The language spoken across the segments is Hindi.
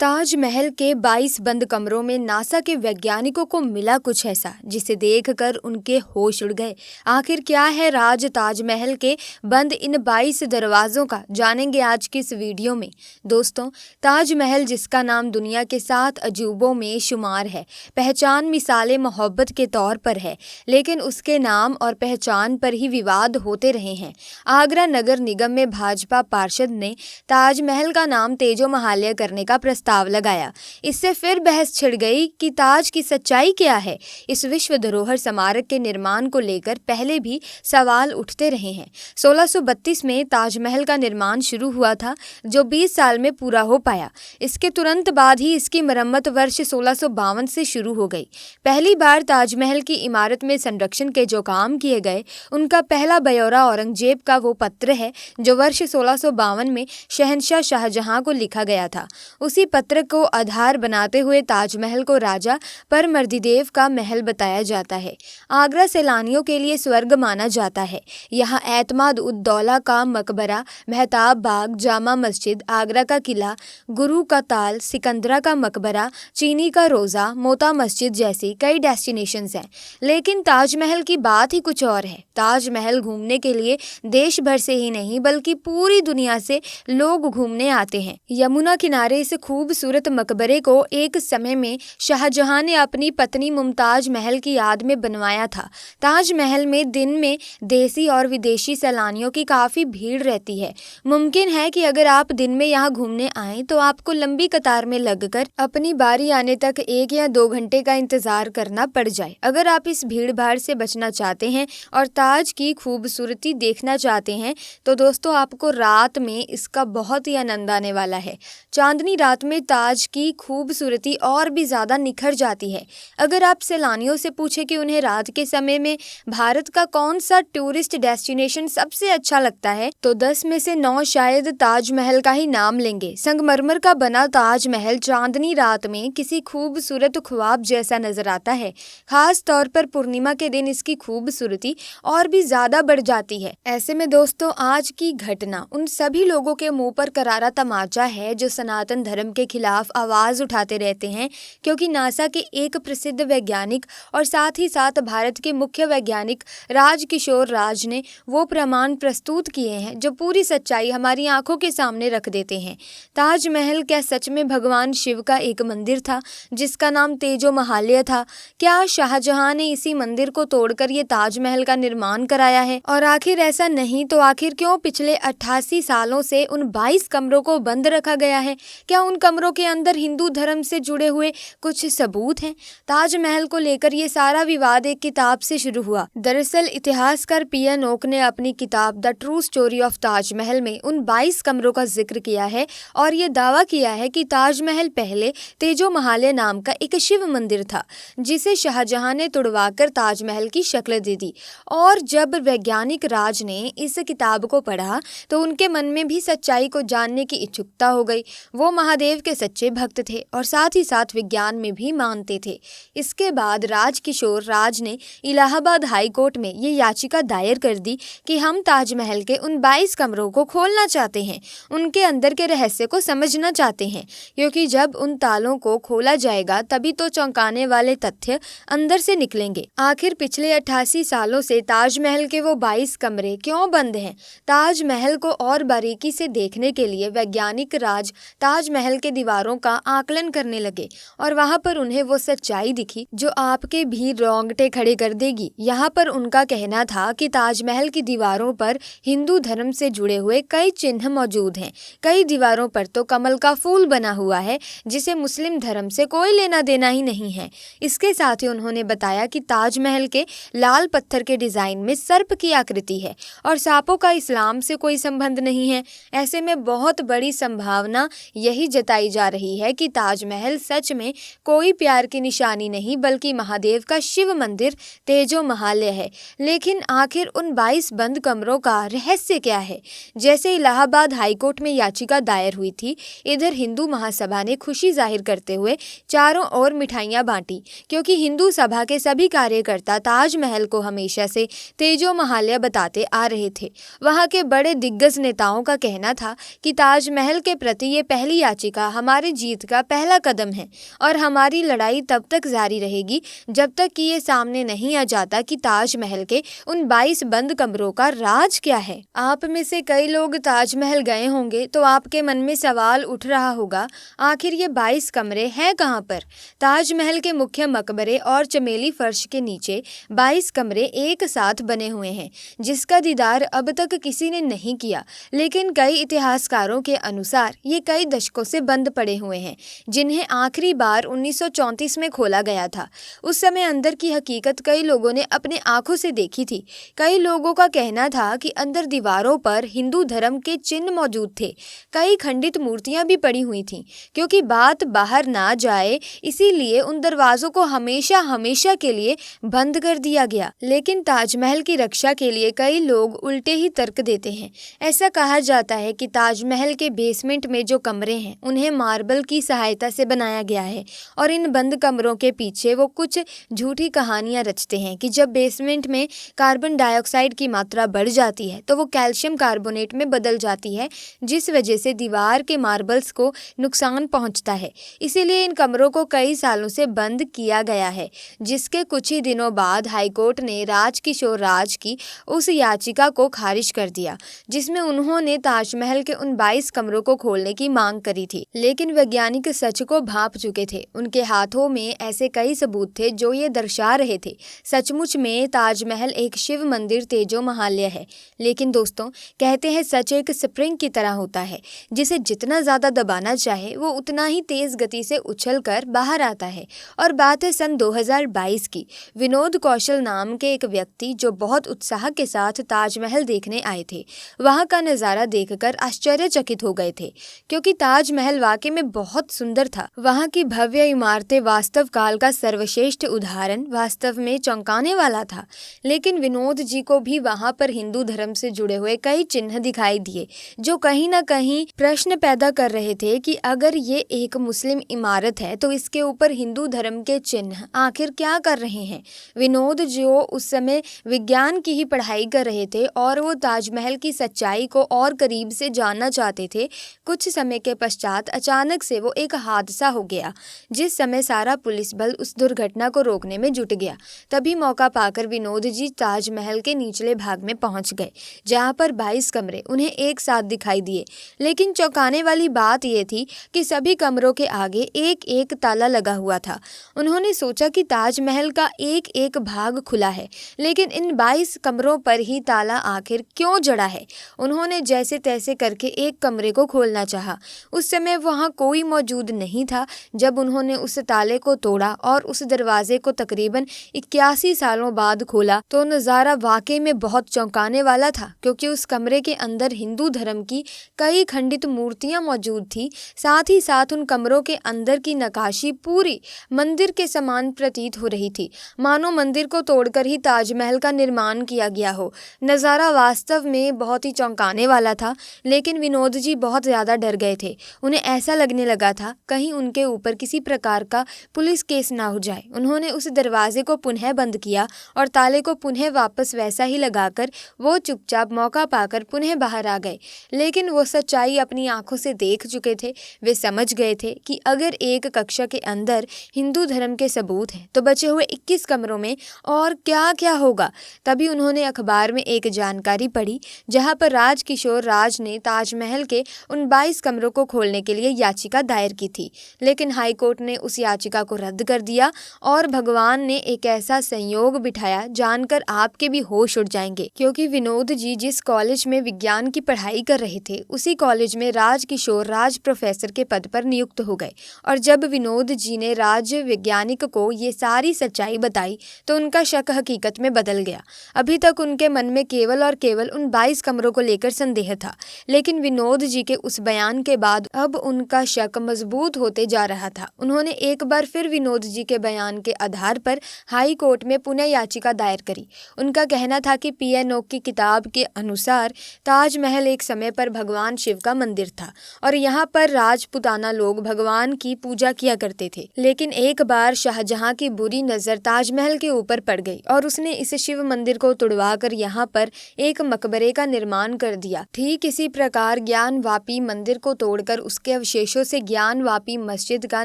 ताजमहल के 22 बंद कमरों में नासा के वैज्ञानिकों को मिला कुछ ऐसा जिसे देखकर उनके होश उड़ गए। आखिर क्या है राज ताजमहल के बंद इन 22 दरवाजों का, जानेंगे आज की इस वीडियो में। दोस्तों, ताजमहल जिसका नाम दुनिया के 7 अजूबों में शुमार है, पहचान मिसाले मोहब्बत के तौर पर है, लेकिन उसके नाम और पहचान पर ही विवाद होते रहे हैं। आगरा नगर निगम में भाजपा पार्षद ने ताजमहल का नाम तेजो महालय करने का प्रस्ताव लगाया। इससे फिर बहस छिड़ गई कि ताज की सच्चाई क्या है। इस विश्व धरोहर स्मारक के निर्माण को लेकर पहले भी सवाल उठते रहे हैं। 1632 में ताजमहल का निर्माण शुरू हुआ था, जो 20 साल में पूरा हो पाया। इसके तुरंत बाद ही इसकी मरम्मत वर्ष 1652 से शुरू हो गई। पहली बार ताजमहल की इमारत में संरक्षण के जो काम किए गए, उनका पहला ब्यौरा औरंगजेब का वो पत्र है जो वर्ष 1652 में शहंशाह शाहजहां को लिखा गया था। उसी पत्र को आधार बनाते हुए ताजमहल को राजा परमर्दिदेव का महल बताया जाता है। आगरा सैलानियों के लिए स्वर्ग माना जाता है। यहाँ एतमाद उद दौला का मकबरा, मेहताब बाग, जामा मस्जिद, आगरा का किला, गुरु का ताल, सिकंदरा का मकबरा, चीनी का रोज़ा, मोता मस्जिद जैसी कई डेस्टिनेशंस हैं। लेकिन ताजमहल की बात ही कुछ और है। ताजमहल घूमने के लिए देश भर से ही नहीं बल्कि पूरी दुनिया से लोग घूमने आते हैं। यमुना किनारे इस खूबसूरत मकबरे को एक समय में शाहजहां ने अपनी पत्नी मुमताज महल की याद में बनवाया था। ताजमहल में दिन में देसी और विदेशी सैलानियों की काफ़ी भीड़ रहती है। मुमकिन है कि अगर आप दिन में यहाँ घूमने आएँ तो आपको लंबी कतार में लगकर अपनी बारी आने तक 1 या 2 घंटे का इंतज़ार करना पड़ जाए। अगर आप इस भीड़ भाड़ से बचना चाहते हैं और ताज की खूबसूरती देखना चाहते हैं तो दोस्तों, आपको रात में इसका बहुत ही आनंद आने वाला है। चांदनी रात में ताज की खूबसूरती और भी ज़्यादा निखर जाती है। अगर आप सैलानियों से पूछें कि उन्हें रात के समय में भारत का कौन सा टूरिस्ट डेस्टिनेशन सबसे अच्छा लगता है, तो 10 में से 9 शायद ताजमहल का ही नाम लेंगे। संगमरमर का बना ताजमहल चांदनी रात में किसी खूबसूरत ख्वाब जैसा नजर आता है। खास तौर पर पूर्णिमा के दिन इसकी खूबसूरती और भी ज़्यादा बढ़ जाती है। ऐसे में दोस्तों, आज की घटना उन सभी लोगों के मुंह पर करारा तमाचा है जो सनातन धर्म के खिलाफ आवाज उठाते रहते हैं, क्योंकि नासा के एक प्रसिद्ध वैज्ञानिक और साथ ही साथ भारत के मुख्य वैज्ञानिक राजकिशोर राज ने वो प्रमाण प्रस्तुत किए हैं जो पूरी सच्चाई हमारी आंखों के सामने रख देते हैं। ताजमहल क्या सच में भगवान शिव का एक मंदिर था जिसका नाम तेजो महालय था? क्या शाहजहां ने इसी मंदिर को तोड़कर ये ताजमहल का निर्माण कराया है? और आखिर ऐसा नहीं तो आखिर क्यों पिछले 88 सालों से उन 22 कमरों को बंद रखा गया है? क्या उन कमरों के अंदर हिंदू धर्म से जुड़े हुए कुछ सबूत हैं? ताजमहल को लेकर ये सारा विवाद एक किताब से शुरू हुआ। दरअसल इतिहासकार पी.एन. ओक ने अपनी किताब the true story of Taj Mahal में उन 22 कमरों का जिक्र किया है और ये दावा किया है कि ताजमहल पहले तेजो महालय नाम का एक शिव मंदिर था, जिसे शाहजहां ने तुड़वाकर ताजमहल की शक्ल दे दी। और जब वैज्ञानिक राज ने इस किताब को पढ़ा तो उनके मन में भी सच्चाई को जानने की इच्छुकता हो गई। वो महादेव के सच्चे भक्त थे और साथ ही साथ विज्ञान में भी मानते थे। इसके बाद राजकिशोर राज ने इलाहाबाद हाई कोर्ट में ये याचिका दायर कर दी कि हम ताजमहल के उन 22 कमरों को खोलना चाहते हैं, उनके अंदर के रहस्य को समझना चाहते हैं, क्योंकि जब उन तालों को खोला जाएगा तभी तो चौंकाने वाले तथ्य अंदर से निकलेंगे। आखिर पिछले 88 सालों से ताजमहल के वो 22 कमरे क्यों बंद हैं? ताजमहल को और बारीकी से देखने के लिए वैज्ञानिक राज ताजमहल के दीवारों का आकलन करने लगे और वहां पर उन्हें वो सच्चाई दिखी जो आपके भी रोंगटे खड़े कर देगी। यहाँ पर उनका कहना था कि ताजमहल की दीवारों पर हिंदू धर्म से जुड़े हुए कई चिन्ह मौजूद हैं। कई दीवारों पर तो कमल का फूल बना हुआ है, जिसे मुस्लिम धर्म से कोई लेना देना ही नहीं है। इसके साथ ही उन्होंने बताया कि ताजमहल के लाल पत्थर के डिजाइन में सर्प की आकृति है और सांपों का इस्लाम से कोई संबंध नहीं है। ऐसे में बहुत बड़ी संभावना यही जताई जा रही है कि ताजमहल सच में कोई प्यार की निशानी नहीं बल्कि महादेव का शिव मंदिर तेजो महालय है। लेकिन आखिर उन 22 बंद कमरों का रहस्य क्या है? जैसे इलाहाबाद हाईकोर्ट में याचिका दायर हुई थी, इधर हिंदू महासभा ने खुशी जाहिर करते हुए चारों ओर मिठाइयां बांटी, क्योंकि हिंदू सभा के सभी कार्यकर्ता ताजमहल को हमेशा से तेजो महालय बताते आ रहे थे। वहां के बड़े दिग्गज नेताओं का कहना था कि ताजमहल के प्रति ये पहली याचिका हमारी जीत का पहला कदम है और हमारी लड़ाई तब तक जारी रहेगी जब तक कि ये सामने नहीं आ जाता कि ताजमहल के उन 22 बंद कमरों का राज क्या है। आप में से कई लोग ताजमहल गए होंगे तो आपके मन में सवाल उठ रहा होगा, आखिर ये 22 कमरे हैं कहाँ पर। ताजमहल के मुख्य मकबरे और चमेली फर्श के नीचे 22 कमरे एक साथ बने हुए हैं, जिसका दीदार अब तक किसी ने नहीं किया। लेकिन कई इतिहासकारों के अनुसार ये कई दशकों से बंद पड़े हुए हैं, जिन्हें आखिरी बार 1934 में खोला गया था। उस समय अंदर की हकीकत कई लोगों ने अपने आंखों से देखी थी। कई लोगों का कहना था कि अंदर दीवारों पर हिंदू धर्म के चिन्ह मौजूद थे। कई खंडित मूर्तियां भी पड़ी हुई थीं। क्योंकि बात बाहर ना जाए इसीलिए उन दरवाजों को हमेशा हमेशा के लिए बंद कर दिया गया। लेकिन ताजमहल की रक्षा के लिए कई लोग उल्टे ही तर्क देते हैं। ऐसा कहा जाता है कि ताजमहल के बेसमेंट में जो कमरे हैं उन्हें मार्बल की सहायता से बनाया गया है और इन बंद कमरों के पीछे वो कुछ झूठी कहानियां रचते हैं कि जब बेसमेंट में कार्बन डाइऑक्साइड की मात्रा बढ़ जाती है तो वो कैल्शियम कार्बोनेट में बदल जाती है, जिस वजह से दीवार के मार्बल्स को नुकसान पहुंचता है। इसीलिए इन कमरों को कई सालों से बंद किया गया है, जिसके कुछ ही दिनों बाद हाईकोर्ट ने राजकिशोर राज की उस याचिका को खारिज कर दिया जिसमें उन्होंने ताजमहल के उन 22 कमरों को खोलने की मांग करी थी। लेकिन वैज्ञानिक सच को भांप चुके थे। उनके हाथों में ऐसे कई सबूत थे जो ये दर्शा रहे थे सचमुच में ताजमहल एक शिव मंदिर तेजो महालय है। लेकिन दोस्तों, कहते हैं सच एक स्प्रिंग की तरह होता है, जिसे जितना ज्यादा दबाना चाहे वो उतना ही तेज गति से उछलकर बाहर आता है। और बात है सन 2022 की। विनोद कौशल नाम के एक व्यक्ति जो बहुत उत्साह के साथ ताजमहल देखने आए थे, वहां का नजारा देखकर आश्चर्यचकित हो गए थे, क्योंकि ताजमहल वाकई में बहुत सुंदर था। वहां की भव्य इमारतें वास्तव काल का सर्वश्रेष्ठ उदाहरण वास्तव में चौंकाने वाला था। लेकिन विनोद जी को भी वहां पर हिंदू धर्म से जुड़े हुए कई चिन्ह दिखाई दिए जो कहीं न कहीं प्रश्न पैदा कर रहे थे कि अगर ये एक मुस्लिम इमारत है तो इसके ऊपर हिंदू धर्म के चिन्ह आखिर क्या कर रहे हैं। विनोद जो उस समय विज्ञान की ही पढ़ाई कर रहे थे और वो ताजमहल की सच्चाई को और करीब से जानना चाहते थे। कुछ समय के पश्चात अचानक से वो एक हादसा हो गया, जिस समय सारा पुलिस बल उस दुर्घटना को रोकने में जुट गया। तभी मौका पाकर विनोद जी ताजमहल के निचले भाग में पहुंच गए, जहां पर 22 कमरे उन्हें एक साथ दिखाई दिए। लेकिन चौंकाने वाली बात यह थी कि सभी कमरों के आगे एक एक ताला लगा हुआ था। उन्होंने सोचा कि ताजमहल का एक एक भाग खुला है, लेकिन इन 22 कमरों पर ही ताला आखिर क्यों जड़ा है। उन्होंने जैसे तैसे करके एक कमरे को खोलना चाहा। उस समय वहां कोई मौजूद नहीं था। जब उन्होंने उस ताले को तोड़ा और उस दरवाजे को तकरीबन 81 सालों बाद खोला तो नज़ारा वाकई में बहुत चौंकाने वाला था, क्योंकि उस कमरे के अंदर हिंदू धर्म की कई खंडित मूर्तियां मौजूद थी। साथ ही साथ उन कमरों के अंदर की नक्काशी पूरी मंदिर के समान प्रतीत हो रही थी, मानो मंदिर को तोड़कर ही ताजमहल का निर्माण किया गया हो। नज़ारा वास्तव में बहुत ही चौंकाने वाला था। लेकिन विनोद जी बहुत ज़्यादा डर गए थे। उन्हें ऐसा लगने लगा था कहीं उनके ऊपर किसी प्रकार का पुलिस केस ना हो जाए। उन्होंने उस दरवाजे को पुनः बंद किया और ताले को पुनः वापस वैसा ही लगाकर वो चुपचाप मौका पाकर पुनः बाहर आ गए। लेकिन वो सच्चाई अपनी आंखों से देख चुके थे। वे समझ गए थे कि अगर एक कक्षा के अंदर हिंदू धर्म के सबूत हैं तो बचे हुए 21 कमरों में और क्या क्या होगा। तभी उन्होंने अखबार में एक जानकारी पढ़ी, जहां पर राजकिशोर राज ने ताजमहल के उन 22 कमरों को खोलने के लिए याचिका दायर की थी। लेकिन हाईकोर्ट ने उस याचिका को रद्द कर दिया और भगवान ने एक ऐसा संयोग बिठाया जानकर आपके भी होश उड़ जाएंगे, क्योंकि विनोद जी जिस कॉलेज में विज्ञान की पढ़ाई कर रहे थे उसी कॉलेज में राजकिशोर राज प्रोफेसर के पद पर नियुक्त हो गए। और जब विनोद जी ने राज वैज्ञानिक को ये सारी सच्चाई बताई तो उनका शक हकीकत में बदल गया। अभी तक उनके मन में केवल और केवल उन 22 कमरों को लेकर संदेह था, लेकिन विनोद जी के उस बयान के बाद अब उनका शक मजबूत होते जा रहा था। उन्होंने एक बार फिर विनोद जी के बयान के आधार पर हाई कोर्ट में पुनः याचिका दायर करी। उनका कहना था कि पीएनओ की किताब के अनुसार ताजमहल एक समय पर भगवान शिव का मंदिर था और यहाँ पर राजपुताना लोग भगवान की पूजा किया करते थे। लेकिन एक बार शाहजहां की बुरी नजर ताजमहल के ऊपर पड़ गई और उसने इस शिव मंदिर को तुड़वाकर यहाँ पर एक मकबरे का निर्माण कर दिया। ठीक इसी प्रकार ज्ञानवापी मंदिर को तोड़कर उसके अवशेषों से ज्ञानवापी मस्जिद का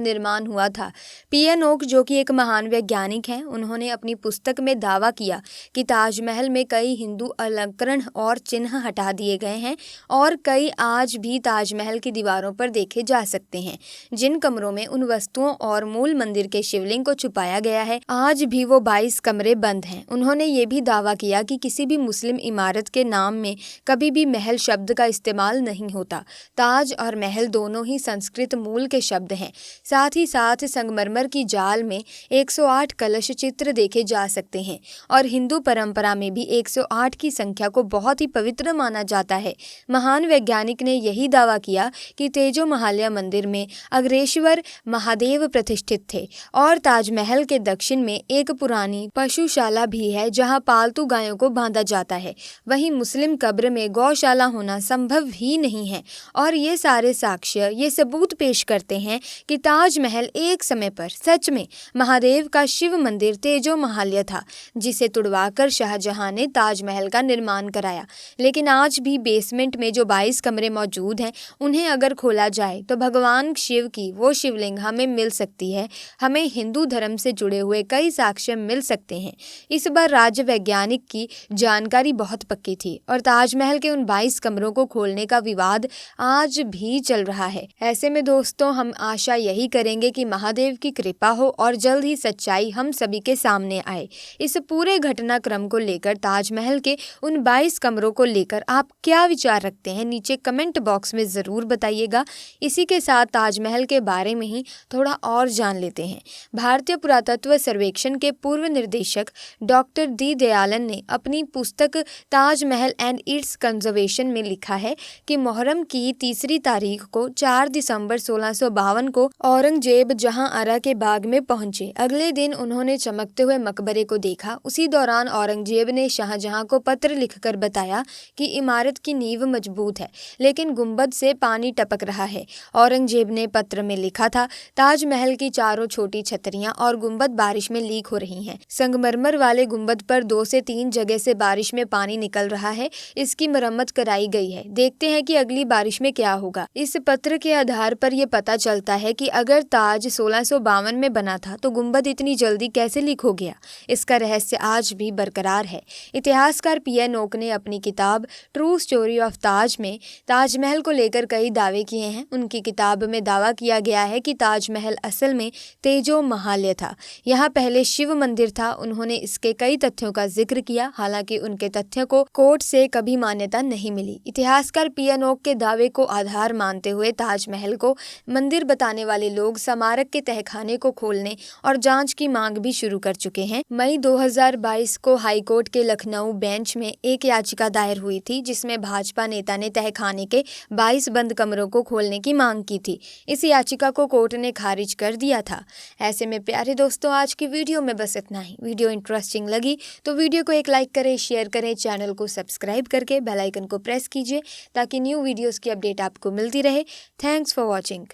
निर्माण हुआ था। पीएन ओक, जो कि एक महान वैज्ञानिक हैं, उन्होंने अपनी पुस्तक में दावा किया कि ताजमहल में कई हिंदू अलंकरण और चिन्ह हटा दिए गए हैं और कई आज भी ताजमहल की दीवारों पर देखे जा सकते हैं। जिन कमरों में उन वस्तुओं और मूल मंदिर के शिवलिंग को छुपाया गया है, आज भी वो 22 कमरे बंद हैं। उन्होंने ये भी दावा किया कि किसी भी मुस्लिम इमारत के नाम में कभी भी महल शब्द का इस्तेमाल नहीं होता। ताज और महल दोनों ही संस्कृत मूल के शब्द हैं। साथ ही साथ संगमरमर की जाल में 108 कलश चित्र देखे जा सकते हैं और हिंदू परंपरा में भी 108 की संख्या को बहुत ही पवित्र माना जाता है। महान वैज्ञानिक ने यही दावा किया कि तेजो महालया मंदिर में अग्रेश्वर महादेव प्रतिष्ठित थे और ताजमहल के दक्षिण में एक पुरानी पशुशाला भी है जहां पालतू गायों को बांधा जाता है। वहीं मुस्लिम कब्र में गौशाला होना संभव ही नहीं है और ये सारे साक्ष्य ये सबूत पेश करते हैं कि ताजमहल एक समय पर सच में महादेव का शिव मंदिर तेजो महालया था, जिसे तुड़वाकर शाहजहां ने ताजमहल का निर्माण कराया। लेकिन आज भी बेसमेंट में जो 22 कमरे मौजूद हैं, उन्हें अगर खोला जाए तो भगवान शिव की वो शिवलिंग हमें मिल सकती है। हमें हिंदू धर्म से जुड़े हुए कई साक्ष्य मिल सकते हैं। इस बार राज्य वैज्ञानिक की जानकारी बहुत पक्की थी और ताजमहल के उन 22 कमरों को खोलने का विवाद आज भी चल रहा है। ऐसे में दोस्तों, हम आशा यही करेंगे कि महादेव की कृपा हो और जल्द ही सच्चाई हम सभी के सामने आए। इस पूरे घटनाक्रम को लेकर, ताजमहल के उन 22 कमरों को लेकर आप क्या विचार रखते हैं, नीचे कमेंट बॉक्स में ज़रूर बताइएगा। इसी के साथ ताजमहल के बारे में ही थोड़ा और जान लेते हैं। भारतीय पुरातत्व सर्वेक्षण के पूर्व निर्देशक डॉक्टर डी दयालन ने अपनी पुस्तक ताजमहल एंड इट्स कंजर्वेशन में लिखा है कि मुहर्रम की 3 तारीख को 4 दिसंबर 1652 को औरंगजेब जहां आरा के बाग में पहुंचे। अगले दिन उन्होंने चमकते हुए मकबरे को देखा। उसी दौरान औरंगजेब ने शाहजहां को पत्र लिखकर बताया कि इमारत की नींव मजबूत है, लेकिन गुंबद से पानी टपक रहा है। औरंगजेब ने पत्र में लिखा था, ताजमहल की चारों छोटी छतरियां और गुंबद बारिश में लीक हो रही हैं। संगमरमर वाले गुंबद पर 2 से 3 जगह से बारिश में पानी निकल रहा है। इसकी मरम्मत कराई गई है। देखते हैं कि अगली बारिश में क्या होगा। इस पत्र के आधार पर यह पता चलता है कि अगर ताज 1652 में बना था तो गुंबद इतनी जल्दी कैसे लीक हो गया। इसका रहस्य आज भी बरकरार है। इतिहासकार पीएन ओक ने अपनी किताब ट्रू स्टोरी ऑफ ताज में ताजमहल को लेकर कई दावे किए हैं। उनकी किताब में दावा किया गया है कि ताजमहल असल में तेजो महालया था। यहाँ पहले शिव मंदिर था। उन्होंने इसके कई तथ्यों का जिक्र किया, हालांकि उनके तथ्यों को कोर्ट से कभी मान्यता नहीं मिली। इतिहासकार पीएन ओक के दावे को आधार मानते हुए ताजमहल को मंदिर बताने वाले लोग स्मारक के तहखाने को खोलने और जांच की मांग भी शुरू कर चुके हैं। मई 2022 को हाईकोर्ट के लखनऊ बेंच में एक याचिका दायर हुई थी, जिसमें भाजपा नेता ने तहखाने के 22 बंद कमरों को खोलने की मांग की थी। इस याचिका को कोर्ट ने खारिज कर दिया था। ऐसे में प्यारे दोस्तों, आज की वीडियो में बस इतना ही। वीडियो इंटरेस्टिंग लगी तो वीडियो को एक लाइक करें, शेयर करें, चैनल को सब्सक्राइब करके बेल आइकन को प्रेस कीजिए ताकि न्यू वीडियोस की अपडेट आपको मिलती रहे। Thanks for watching.